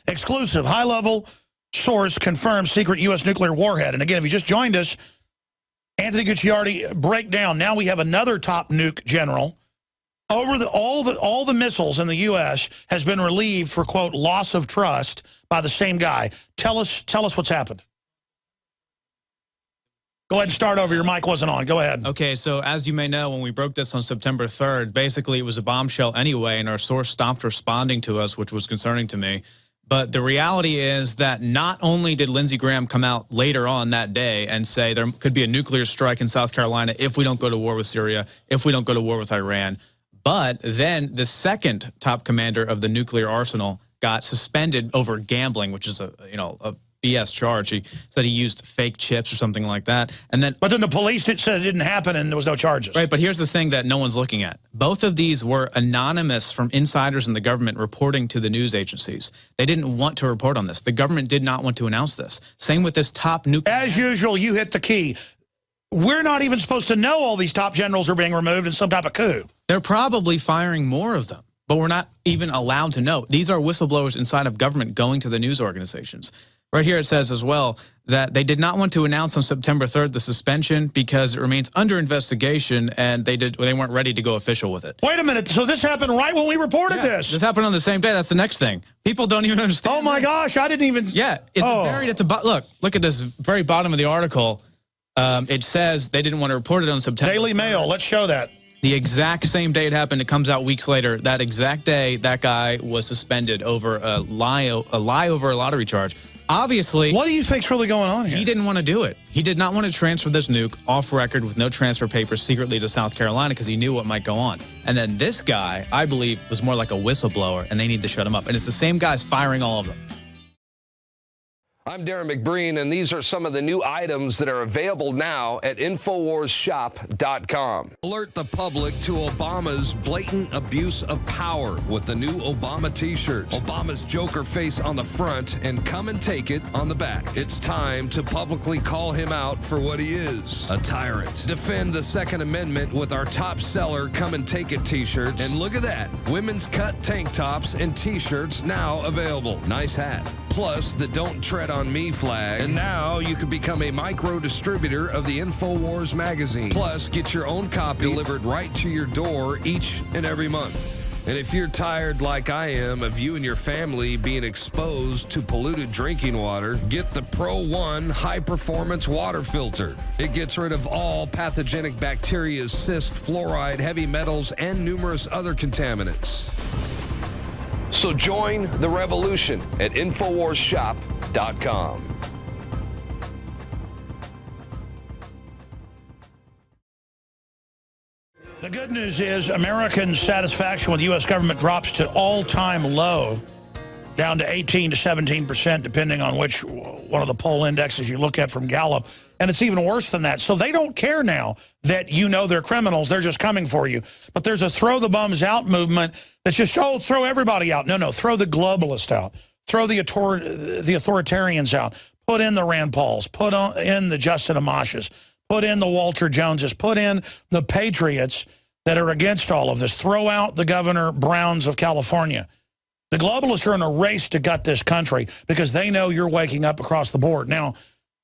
Exclusive, high-level source confirms secret U.S. nuclear warhead. And again, if you just joined us, Anthony Gucciardi breakdown. Now we have another top nuke general. Over all the missiles in the U.S. has been relieved for, quote, loss of trust by the same guy. Tell us what's happened. Go ahead and start over. Your mic wasn't on. Go ahead. Okay, so as you may know, when we broke this on September 3rd, basically it was a bombshell anyway, and our source stopped responding to us, which was concerning to me. But the reality is that not only did Lindsey Graham come out later on that day and say there could be a nuclear strike in South Carolina if we don't go to war with Syria, if we don't go to war with Iran, but then the second top commander of the nuclear arsenal got suspended over gambling, which is a BS charge. He said he used fake chips or something like that. But then the police said it didn't happen and there was no charges. Right, but here's the thing that no one's looking at. Both of these were anonymous from insiders in the government reporting to the news agencies. They didn't want to report on this. The government did not want to announce this. Same with this top nuclear. As usual, you hit the key. We're not even supposed to know all these top generals are being removed in some type of coup. They're probably firing more of them, but we're not even allowed to know. These are whistleblowers inside of government going to the news organizations. Right here it says as well that they did not want to announce on September 3rd the suspension because it remains under investigation, and they weren't ready to go official with it. Wait a minute. So this happened right when we reported this? This happened on the same day. That's the next thing. People don't even understand. Oh, my gosh. I didn't even. Yeah. It's buried at the bottom. Look at this very bottom of the article. It says they didn't want to report it on September 3rd. Daily Mail. Let's show that. The exact same day it happened. It comes out weeks later. That exact day, that guy was suspended over a lie over a lottery charge. Obviously, what do you think's really going on here? He didn't want to do it. He did not want to transfer this nuke off record with no transfer papers secretly to South Carolina because he knew what might go on. And then this guy, I believe, was more like a whistleblower, and they need to shut him up. And it's the same guys firing all of them. I'm Darren McBreen, and these are some of the new items that are available now at InfoWarsShop.com. Alert the public to Obama's blatant abuse of power with the new Obama t-shirt. Obama's Joker face on the front and come and take it on the back. It's time to publicly call him out for what he is, a tyrant. Defend the Second Amendment with our top seller Come and Take It t-shirts. And look at that, women's cut tank tops and t-shirts now available. Nice hat. Plus the Don't Tread on Me flag. And now you can become a micro distributor of the InfoWars magazine. Plus, get your own copy delivered right to your door each and every month. And if you're tired like I am of you and your family being exposed to polluted drinking water, get the Pro One high performance water filter. It gets rid of all pathogenic bacteria, cyst, fluoride, heavy metals, and numerous other contaminants. So join the revolution at InfoWarsShop.com. The good news is American satisfaction with the U.S. government drops to all-time low, down to 18 to 17%, depending on which one of the poll indexes you look at from Gallup. And it's even worse than that. So they don't care now that you know they're criminals. They're just coming for you. But there's a throw the bums out movement that's just, oh, throw everybody out. No, throw the globalists out. Throw the authoritarians out. Put in the Rand Pauls. Put in the Justin Amashas. Put in the Walter Joneses. Put in the patriots that are against all of this. Throw out the Governor Browns of California. The globalists are in a race to gut this country because they know you're waking up across the board. Now,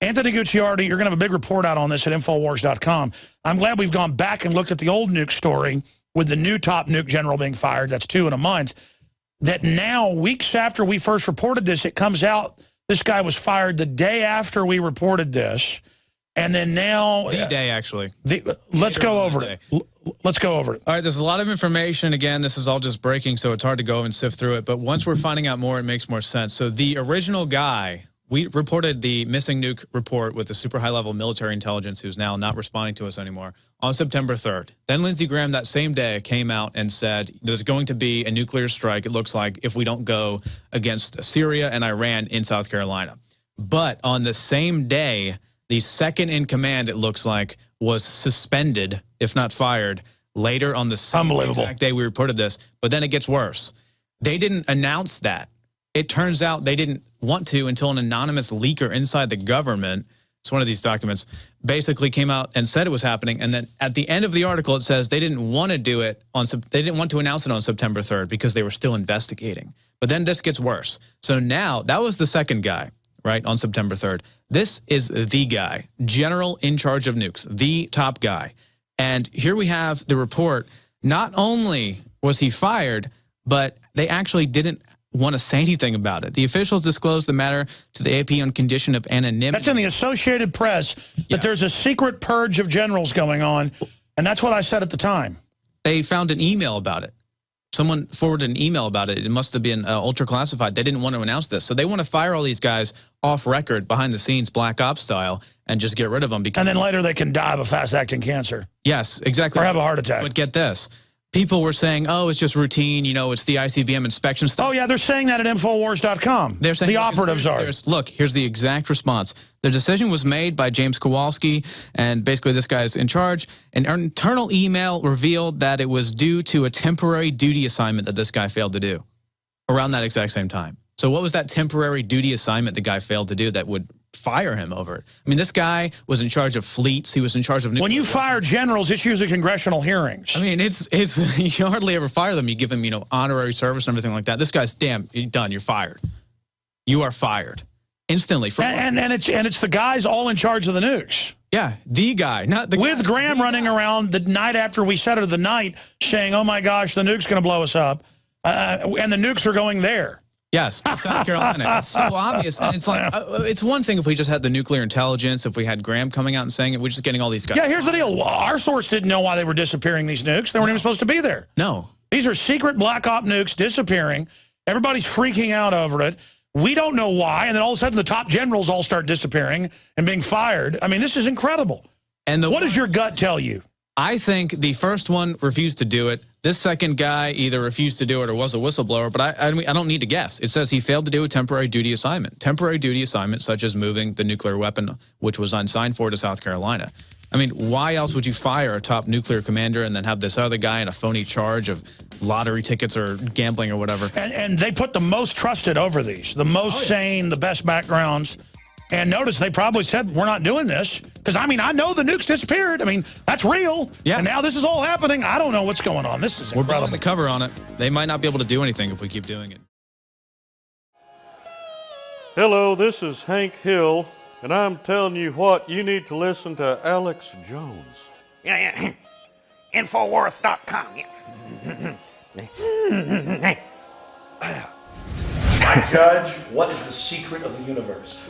Anthony Gucciardi, you're going to have a big report out on this at Infowars.com. I'm glad we've gone back and looked at the old nuke story with the new top nuke general being fired. That's 2 in a month. That now, weeks after we first reported this, it comes out this guy was fired the day after we reported this. And then now... The day, actually. Let's go over it. Let's go over it. All right, there's a lot of information. Again, this is all just breaking, so it's hard to go and sift through it. But once we're finding out more, it makes more sense. So the original guy, we reported the missing nuke report with the super high-level military intelligence who's now not responding to us anymore on September 3rd. Then Lindsey Graham that same day came out and said there's going to be a nuclear strike, it looks like, if we don't go against Syria and Iran in South Carolina. But on the same day... the second in command, it looks like, was suspended, if not fired, later on the same exact day we reported this. But then it gets worse. They didn't announce that. It turns out they didn't want to until an anonymous leaker inside the government, it's one of these documents, basically came out and said it was happening. And then at the end of the article, it says they didn't want to do it on, they didn't want to announce it on September 3rd because they were still investigating. But then this gets worse. So now, that was the second guy, right, on September 3rd. This is the guy, general in charge of nukes, the top guy. And here we have the report. Not only was he fired, but they actually didn't want to say anything about it. The officials disclosed the matter to the AP on condition of anonymity. That's in the Associated Press, that there's a secret purge of generals going on, and that's what I said at the time. They found an email about it. Someone forwarded an email about it. It must have been ultra classified. They didn't want to announce this. So they want to fire all these guys off record, behind the scenes, Black Ops style, and just get rid of them. Because, and then later they can die of a fast-acting cancer. Yes, exactly. Or have a heart attack. But get this. People were saying, oh, it's just routine, you know, it's the ICBM inspection stuff. Oh, yeah, they're saying that at Infowars.com. They're saying the operatives are. Look, here's the exact response. The decision was made by James Kowalski, and basically this guy's in charge. An internal email revealed that it was due to a temporary duty assignment that this guy failed to do around that exact same time. So what was that temporary duty assignment the guy failed to do that would fire him over it? I mean, this guy was in charge of fleets. He was in charge of nuclear When you weapons. fire generals, it's usually congressional hearings. I mean, it's you hardly ever fire them. You give them, you know, honorary service and everything like that. This guy's damn, you're done. You're fired. You are fired instantly. And it's the guys all in charge of the nukes. Yeah, the guy, not the With guy. Graham running around the night after we set it of the night saying, oh my gosh, the nuke's going to blow us up. And the nukes are going there. Yes, South Carolina. It's so obvious. And it's like, it's one thing if we just had the nuclear intelligence, if we had Graham coming out and saying it, we're just getting all these guys. Yeah, here's the deal. Our source didn't know why they were disappearing these nukes. They weren't even supposed to be there. No. These are secret black op nukes disappearing. Everybody's freaking out over it. We don't know why. And then all of a sudden the top generals all start disappearing and being fired. I mean, this is incredible. And what does your gut tell you? I think the first one refused to do it. This second guy either refused to do it or was a whistleblower, but I don't need to guess. It says he failed to do a temporary duty assignment. Temporary duty assignment such as moving the nuclear weapon, which was unsigned for, to South Carolina. I mean, why else would you fire a top nuclear commander and then have this other guy in a phony charge of lottery tickets or gambling or whatever? And they put the most trusted over these, the most sane, the best backgrounds. And notice they probably said, we're not doing this. Because, I mean, I know the nukes disappeared. I mean, that's real. Yeah. And now this is all happening. I don't know what's going on. This is We're incredible. blowing the cover on it. They might not be able to do anything if we keep doing it. Hello, this is Hank Hill, and I'm telling you what, you need to listen to Alex Jones. Yeah. Infowars.com. Yeah. My judge, what is the secret of the universe?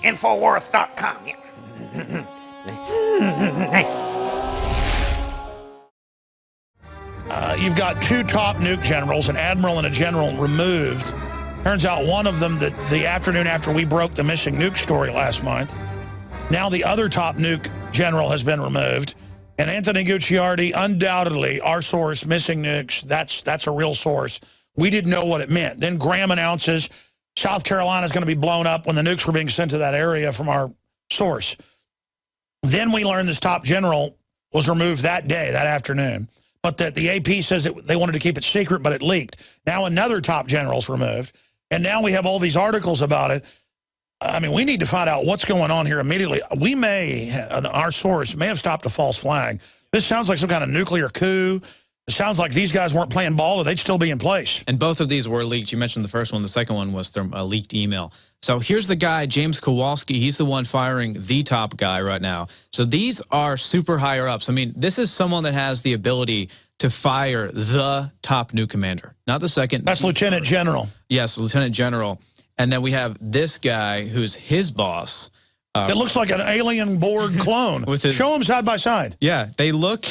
Infowars.com. Yeah. You've got two top nuke generals, an admiral and a general, removed. Turns out one of them, the afternoon after we broke the missing nuke story last month. Now the other top nuke general has been removed. And Anthony Gucciardi, undoubtedly, our source, missing nukes, that's a real source. We didn't know what it meant. Then Graham announces South Carolina is going to be blown up when the nukes were being sent to that area from our source. Then we learned this top general was removed that day, that afternoon. But that the AP says they wanted to keep it secret, but it leaked. Now another top general's removed. And now we have all these articles about it. I mean, we need to find out what's going on here immediately. We may, our source may have stopped a false flag. This sounds like some kind of nuclear coup. It sounds like these guys weren't playing ball or they'd still be in place. And both of these were leaked. You mentioned the first one. The second one was a leaked email. So here's the guy, James Kowalski. He's the one firing the top guy right now. So these are super higher ups. I mean, this is someone that has the ability to fire the top new commander, not the second. That's Lieutenant General. Yes, Lieutenant General. And then we have this guy who's his boss. It looks like an alien Borg clone. Show them side by side. Yeah, they look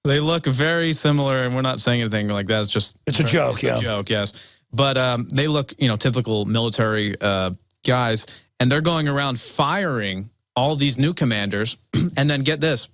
very similar, and we're not saying anything like that. It's a joke, it's a joke, yes. But they look, typical military guys, and they're going around firing all these new commanders, and then get this,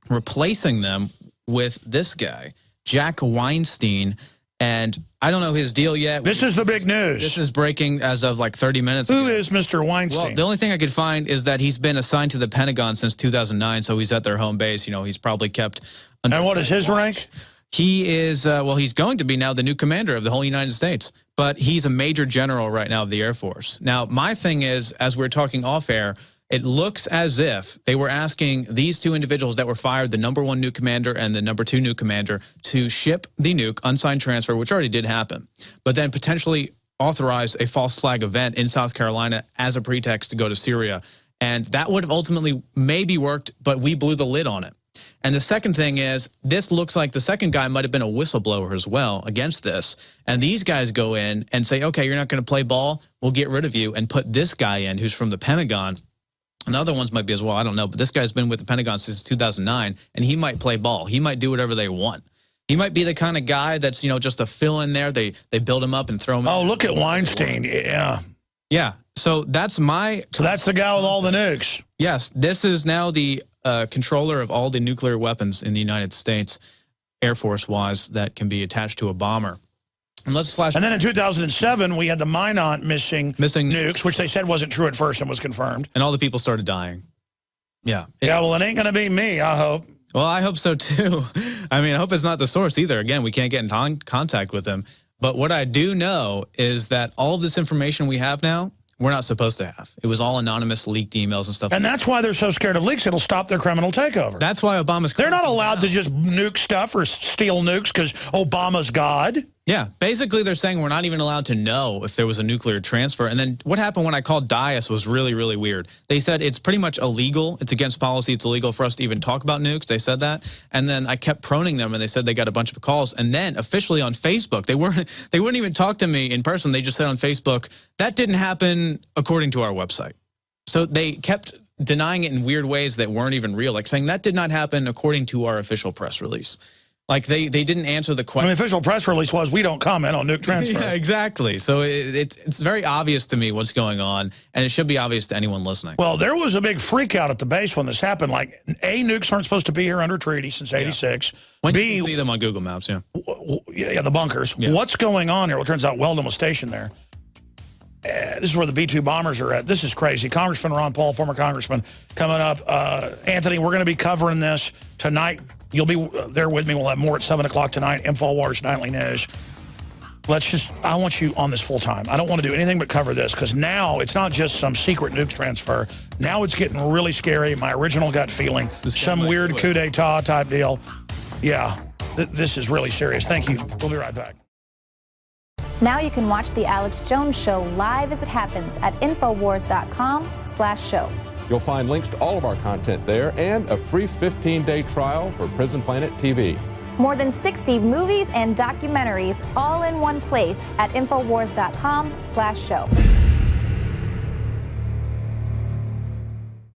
replacing them with this guy, Jack Weinstein. And I don't know his deal yet. This is the big news. This is breaking as of like 30 minutes ago. Who is Mr. Weinstein? Well, the only thing I could find is that he's been assigned to the Pentagon since 2009, so he's at their home base. He's probably kept under. And what is his rank? He is, well, he's going to be now the new commander of the whole United States, but he's a major general right now of the Air Force. Now, my thing is, as we're talking off air, It looks as if they were asking these two individuals that were fired, the #1 nuke commander and the #2 nuke commander, to ship the nuke, unsigned transfer, which already did happen, but then potentially authorize a false flag event in South Carolina as a pretext to go to Syria. And that would have ultimately maybe worked, but we blew the lid on it. And the second thing is, this looks like the second guy might have been a whistleblower as well against this. And these guys go in and say, okay, you're not going to play ball, we'll get rid of you, and put this guy in who's from the Pentagon. And the other ones might be as well, I don't know, but this guy's been with the Pentagon since 2009, and he might play ball. He might do whatever they want. He might be the kind of guy that's, you know, just a fill in there. They build him up and throw him in. Oh, look at Weinstein. Yeah. Yeah. So that's that's the guy with all the nukes. Yes. This is now the controller of all the nuclear weapons in the United States, Air Force-wise, that can be attached to a bomber. And let's flash. And then in 2007, we had the Minot missing nukes, which they said wasn't true at first and was confirmed. And all the people started dying. Yeah. Yeah, well, it ain't going to be me, I hope. Well, I hope so, too. I mean, I hope it's not the source either. Again, we can't get in contact with them. But what I do know is that all of this information we have now, we're not supposed to have. It was all anonymous leaked emails and stuff. And that's why they're so scared of leaks. It'll stop their criminal takeover. That's why Obama's... They're not allowed to just nuke stuff or steal nukes because Obama's God. Yeah, basically they're saying we're not even allowed to know if there was a nuclear transfer. And then what happened when I called DIAS was really, really weird. They said it's pretty much illegal. It's against policy. It's illegal for us to even talk about nukes. They said that. And then I kept proning them, and they said they got a bunch of calls. And then officially on Facebook, they wouldn't even talk to me in person. They just said on Facebook, that didn't happen according to our website. So they kept denying it in weird ways that weren't even real, like saying that did not happen according to our official press release. Like they didn't answer the question. I mean, the official press release was, we don't comment on nuke transfers. Yeah, exactly. So it's very obvious to me what's going on, and it should be obvious to anyone listening. Well, there was a big freak out at the base when this happened. Like, A, nukes aren't supposed to be here under treaty since '86. When B, you can see them on Google Maps, yeah. Yeah, the bunkers. Yeah. What's going on here? Well, it turns out Weldon was stationed there. This is where the B-2 bombers are at. This is crazy. Congressman Ron Paul, former congressman, coming up. Anthony, we're going to be covering this tonight. You'll be there with me. We'll have more at 7 o'clock tonight. InfoWars Nightly News. I want you on this full time. I don't want to do anything but cover this, because now it's not just some secret nuke transfer. Now it's getting really scary. My original gut feeling, some weird coup d'etat type deal. Yeah, this is really serious. Thank you. We'll be right back. Now you can watch The Alex Jones Show live as it happens at Infowars.com/show. You'll find links to all of our content there and a free 15-day trial for Prison Planet TV. More than 60 movies and documentaries all in one place at Infowars.com/show.